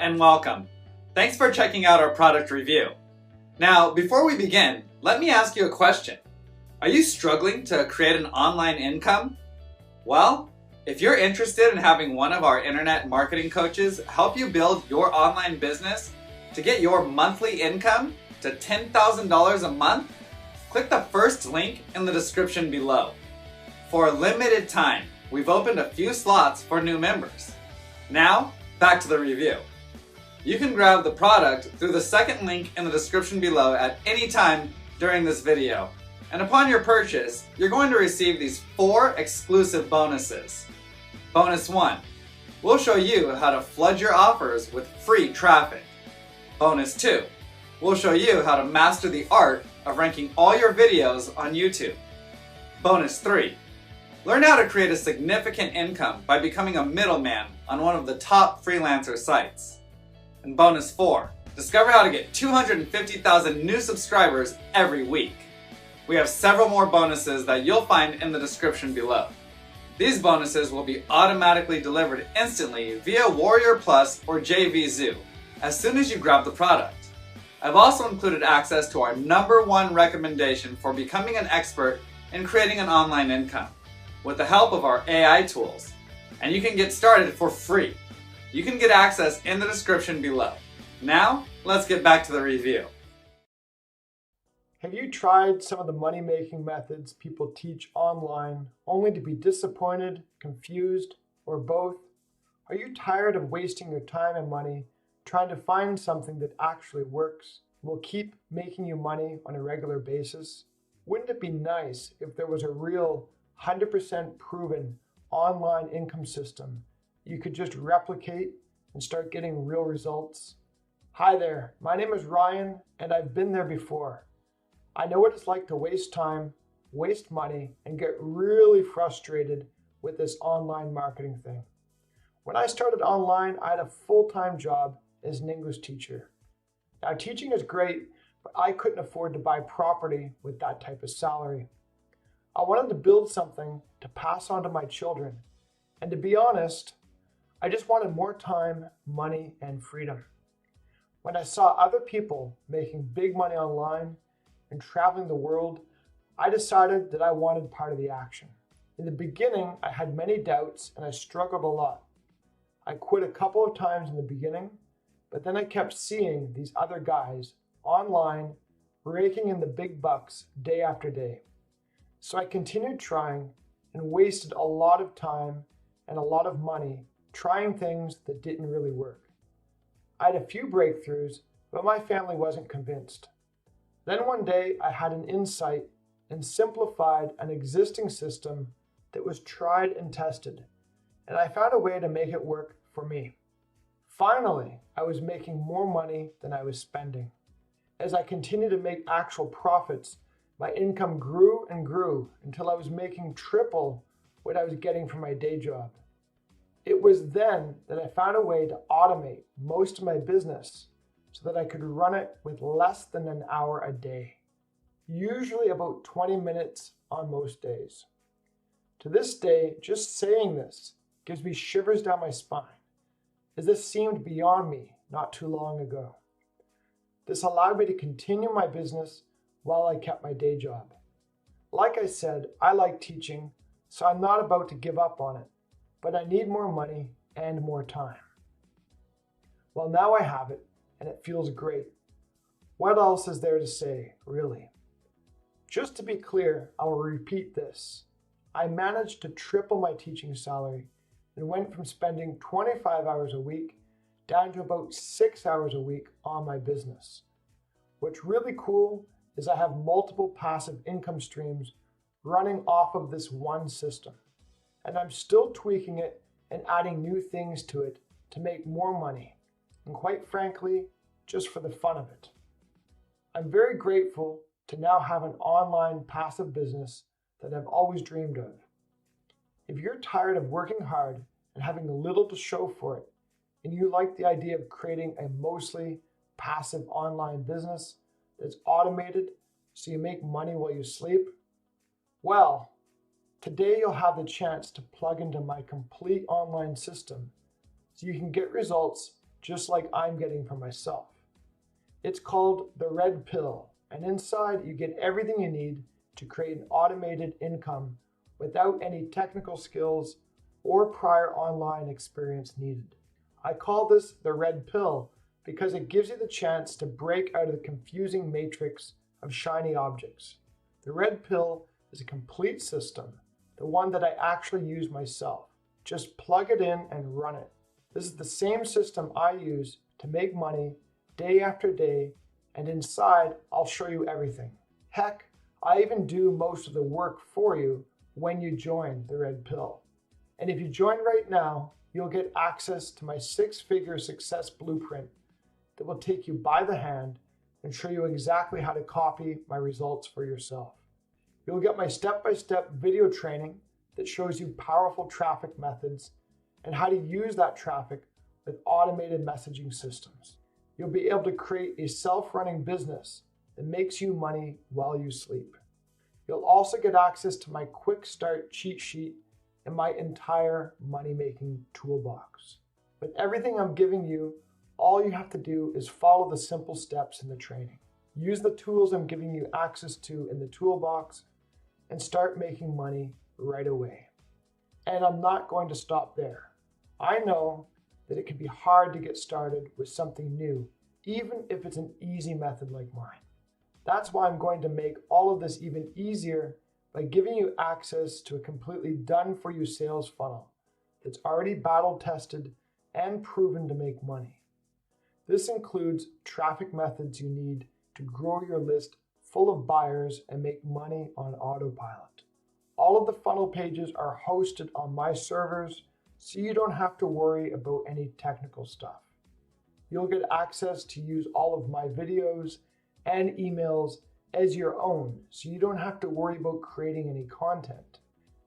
and welcome. Thanks for checking out our product review. Now, before we begin, let me ask you a question. Are you struggling to create an online income? Well, if you're interested in having one of our internet marketing coaches help you build your online business to get your monthly income to $10,000 a month, click the first link in the description below. For a limited time, we've opened a few slots for new members. Now, back to the review. You can grab the product through the second link in the description below at any time during this video. And upon your purchase, you're going to receive these 4 exclusive bonuses. Bonus 1, we'll show you how to flood your offers with free traffic. Bonus 2, we'll show you how to master the art of ranking all your videos on YouTube. Bonus 3, learn how to create a significant income by becoming a middleman on one of the top freelancer sites. And bonus 4, discover how to get 250,000 new subscribers every week. We have several more bonuses that you'll find in the description below. These bonuses will be automatically delivered instantly via Warrior Plus or JVZoo as soon as you grab the product. I've also included access to our #1 recommendation for becoming an expert in creating an online income with the help of our AI tools. And you can get started for free. You can get access in the description below. Now, let's get back to the review. Have you tried some of the money-making methods people teach online only to be disappointed, confused, or both? Are you tired of wasting your time and money trying to find something that actually works, will keep making you money on a regular basis? Wouldn't it be nice if there was a real 100% proven online income system you could just replicate and start getting real results? Hi there, my name is Ryan, and I've been there before. I know what it's like to waste time, waste money, and get really frustrated with this online marketing thing. When I started online, I had a full-time job as an English teacher. Now, teaching is great, but I couldn't afford to buy property with that type of salary. I wanted to build something to pass on to my children, and to be honest, I just wanted more time, money, and freedom. When I saw other people making big money online and traveling the world, I decided that I wanted part of the action. In the beginning, I had many doubts and I struggled a lot. I quit a couple of times in the beginning, but then I kept seeing these other guys online raking in the big bucks day after day. So I continued trying and wasted a lot of time and a lot of money trying things that didn't really work. I had a few breakthroughs, but my family wasn't convinced. Then one day I had an insight and simplified an existing system that was tried and tested, and I found a way to make it work for me. Finally, I was making more money than I was spending. As I continued to make actual profits, my income grew and grew until I was making triple what I was getting from my day job. It was then that I found a way to automate most of my business so that I could run it with less than an hour a day, usually about 20 minutes on most days. To this day, just saying this gives me shivers down my spine, as this seemed beyond me not too long ago. This allowed me to continue my business while I kept my day job. Like I said, I like teaching, so I'm not about to give up on it, but I need more money and more time. Well, now I have it, and it feels great. What else is there to say, really? Just to be clear, I will repeat this. I managed to triple my teaching salary and went from spending 25 hours a week down to about 6 hours a week on my business. What's really cool is I have multiple passive income streams running off of this one system, and I'm still tweaking it and adding new things to it to make more money, and quite frankly, just for the fun of it. I'm very grateful to now have an online passive business that I've always dreamed of. If you're tired of working hard and having little to show for it, and you like the idea of creating a mostly passive online business that's automated so you make money while you sleep, well, today you'll have the chance to plug into my complete online system so you can get results just like I'm getting for myself. It's called the Red Pill, and inside you get everything you need to create an automated income without any technical skills or prior online experience needed. I call this the Red Pill because it gives you the chance to break out of the confusing matrix of shiny objects. The Red Pill is a complete system, the one that I actually use myself. Just plug it in and run it. This is the same system I use to make money day after day, and inside I'll show you everything. Heck, I even do most of the work for you when you join the Red Pill. And if you join right now, you'll get access to my 6-figure success blueprint that will take you by the hand and show you exactly how to copy my results for yourself. You'll get my step-by-step video training that shows you powerful traffic methods and how to use that traffic with automated messaging systems. You'll be able to create a self-running business that makes you money while you sleep. You'll also get access to my quick start cheat sheet and my entire money-making toolbox. With everything I'm giving you, all you have to do is follow the simple steps in the training. Use the tools I'm giving you access to in the toolbox and start making money right away. And I'm not going to stop there. I know that it can be hard to get started with something new, even if it's an easy method like mine. That's why I'm going to make all of this even easier by giving you access to a completely done-for-you sales funnel that's already battle-tested and proven to make money. This includes traffic methods you need to grow your list full of buyers and make money on autopilot. All of the funnel pages are hosted on my servers, so you don't have to worry about any technical stuff. You'll get access to use all of my videos and emails as your own, so you don't have to worry about creating any content.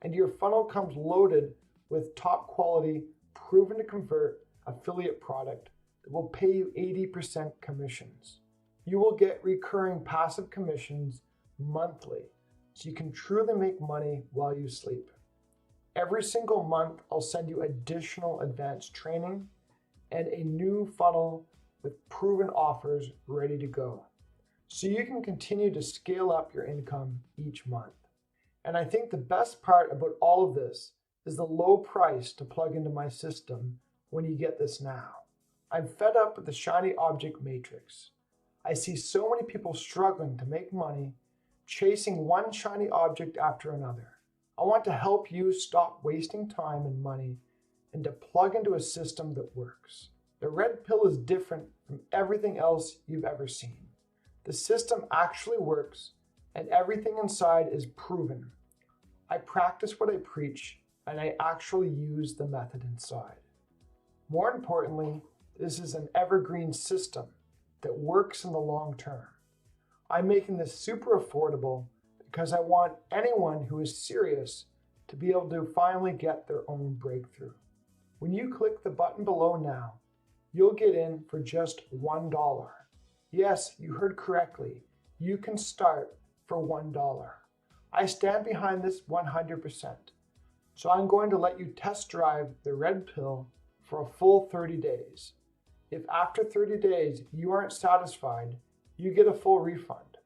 And your funnel comes loaded with top quality, proven to convert affiliate product that will pay you 80% commissions. You will get recurring passive commissions monthly, so you can truly make money while you sleep. Every single month, I'll send you additional advanced training and a new funnel with proven offers ready to go, so you can continue to scale up your income each month. And I think the best part about all of this is the low price to plug into my system when you get this now. I'm fed up with the shiny object matrix. I see so many people struggling to make money, chasing one shiny object after another. I want to help you stop wasting time and money and to plug into a system that works. The Red Pill is different from everything else you've ever seen. The system actually works and everything inside is proven. I practice what I preach and I actually use the method inside. More importantly, this is an evergreen system that works in the long term. I'm making this super affordable because I want anyone who is serious to be able to finally get their own breakthrough. When you click the button below now, you'll get in for just $1. Yes, you heard correctly. You can start for $1. I stand behind this 100%. So I'm going to let you test drive the Red Pill for a full 30 days. If after 30 days you aren't satisfied, you get a full refund.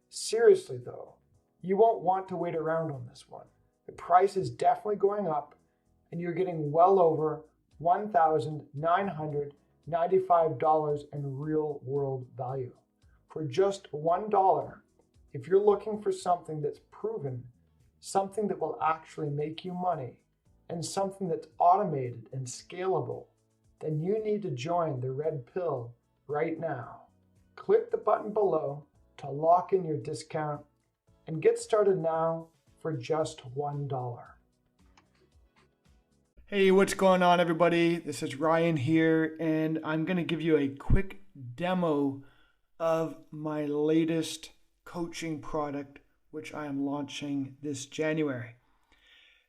Seriously though, you won't want to wait around on this one. The price is definitely going up and you're getting well over $1,995 in real world value. For just $1, if you're looking for something that's proven, something that will actually make you money, and something that's automated and scalable, then you need to join the Red Pill right now. Click the button below to lock in your discount and get started now for just $1. Hey, what's going on everybody? This is Ryan here, and I'm going to give you a quick demo of my latest coaching product, which I am launching this January.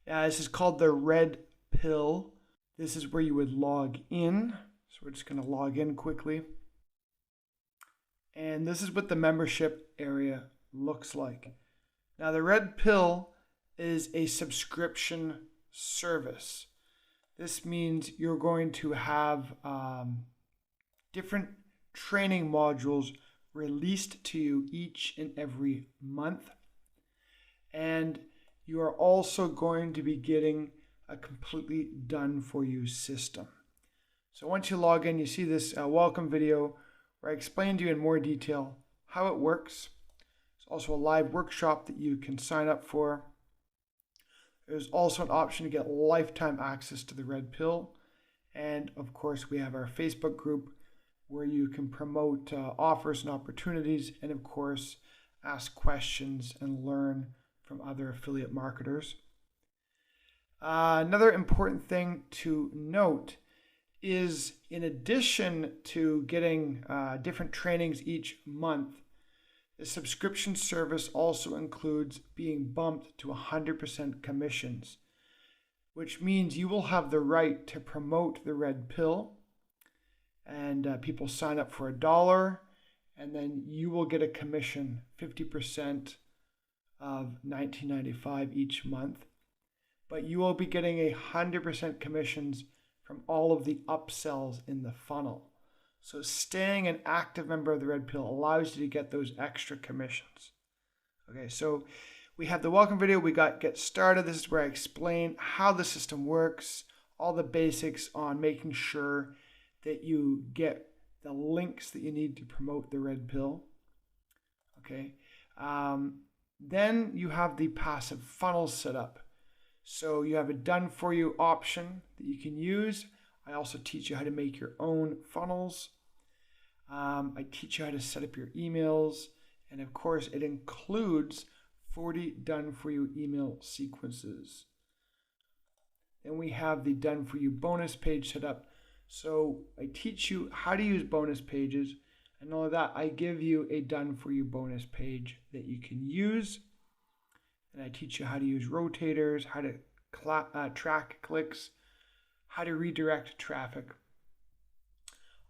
This is called the Red Pill. This is where you would log in. So we're just going to log in quickly. And this is what the membership area looks like. Now the Red Pill is a subscription service. This means you're going to have different training modules released to you each and every month. And you are also going to be getting a completely done for you system. So once you log in, you see this welcome video where I explain to you in more detail how it works. There's also a live workshop that you can sign up for. There's also an option to get lifetime access to the Red Pill. And of course, we have our Facebook group where you can promote offers and opportunities, and of course, ask questions and learn from other affiliate marketers. Another important thing to note is, in addition to getting different trainings each month, the subscription service also includes being bumped to 100% commissions, which means you will have the right to promote the Red Pill, and people sign up for $1, and then you will get a commission, 50% of $19.95 each month. But you will be getting 100% commissions from all of the upsells in the funnel. So staying an active member of the Red Pill allows you to get those extra commissions. Okay, so we have the welcome video. We got Get Started. This is where I explain how the system works, all the basics on making sure that you get the links that you need to promote the Red Pill. Okay. Then you have the passive funnel set up. So you have a done for you option that you can use. I also teach you how to make your own funnels. I teach you how to set up your emails. And of course, it includes 40 done for you email sequences. Then we have the done for you bonus page set up. So I teach you how to use bonus pages. And all of that, I give you a done for you bonus page that you can use. And I teach you how to use rotators, how to track clicks, how to redirect traffic.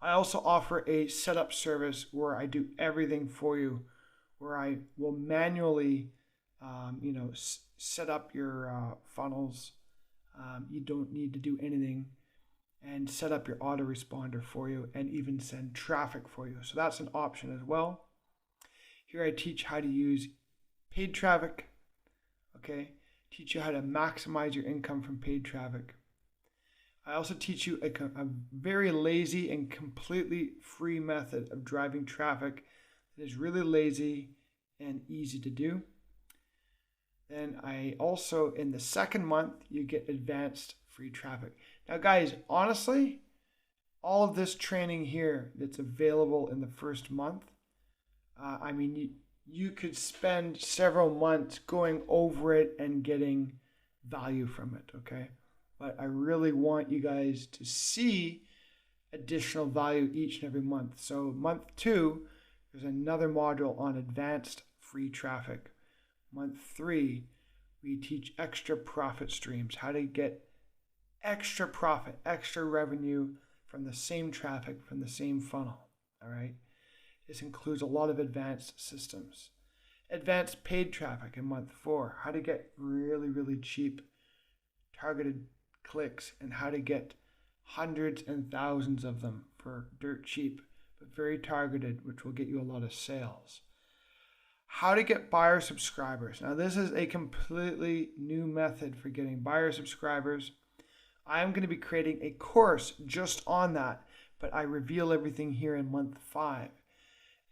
I also offer a setup service where I do everything for you, where I will manually, set up your funnels. You don't need to do anything, and set up your autoresponder for you, and even send traffic for you. So that's an option as well. Here I teach how to use paid traffic. Okay, teach you how to maximize your income from paid traffic. I also teach you a very lazy and completely free method of driving traffic that is really lazy and easy to do. Then I also, in the second month, you get advanced free traffic. Now guys, honestly, all of this training here that's available in the first month, you could spend several months going over it and getting value from it, okay? But I really want you guys to see additional value each and every month. So month 2, there's another module on advanced free traffic. Month 3, we teach extra profit streams, how to get extra profit, extra revenue from the same traffic, from the same funnel, all right? This includes a lot of advanced systems. Advanced paid traffic in month 4, how to get really, really cheap targeted clicks and how to get hundreds and thousands of them for dirt cheap, but very targeted, which will get you a lot of sales. How to get buyer subscribers. Now this is a completely new method for getting buyer subscribers. I'm going to be creating a course just on that, but I reveal everything here in month 5.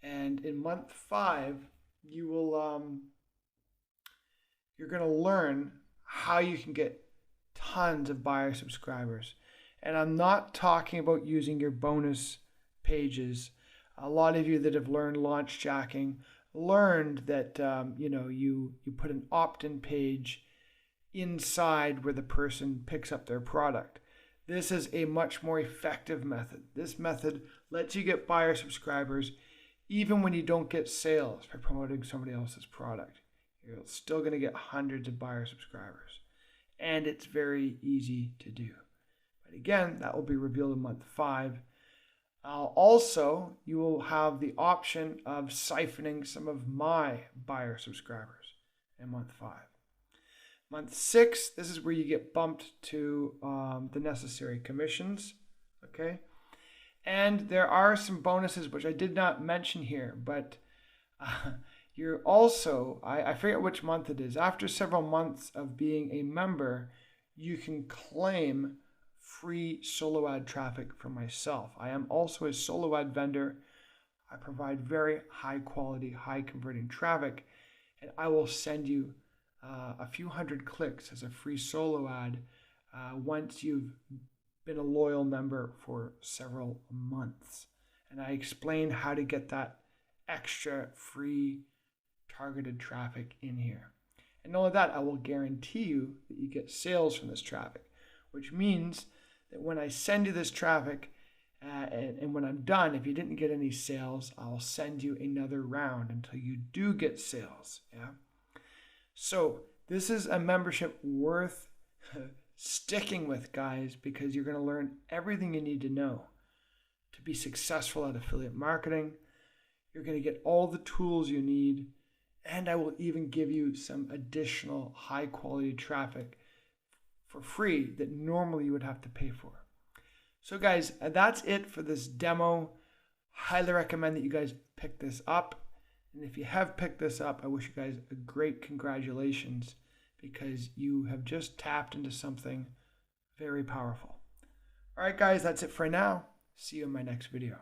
And in month 5, you will you're going to learn how you can get tons of buyer subscribers. And I'm not talking about using your bonus pages. A lot of you that have learned launch jacking learned that you put an opt-in page inside where the person picks up their product. This is a much more effective method. This method lets you get buyer subscribers even when you don't get sales by promoting somebody else's product. You're still going to get hundreds of buyer subscribers. And it's very easy to do. But again, that will be revealed in month 5. Also, you will have the option of siphoning some of my buyer subscribers in month 5. Month 6, this is where you get bumped to the necessary commissions, okay? And there are some bonuses which I did not mention here, but you're also, I forget which month it is, after several months of being a member, you can claim free solo ad traffic from myself. I am also a solo ad vendor. I provide very high quality, high converting traffic, and I will send you a few hundred clicks as a free solo ad once you've been a loyal member for several months. And I explain how to get that extra free targeted traffic in here. And not only that, I will guarantee you that you get sales from this traffic, which means that when I send you this traffic and when I'm done, if you didn't get any sales, I'll send you another round until you do get sales. Yeah. So this is a membership worth sticking with, guys, because you're going to learn everything you need to know to be successful at affiliate marketing. You're going to get all the tools you need, and I will even give you some additional high quality traffic for free that normally you would have to pay for. So guys, that's it for this demo. Highly recommend that you guys pick this up. And if you have picked this up, I wish you guys a great congratulations, because you have just tapped into something very powerful. All right, guys, that's it for now. See you in my next video.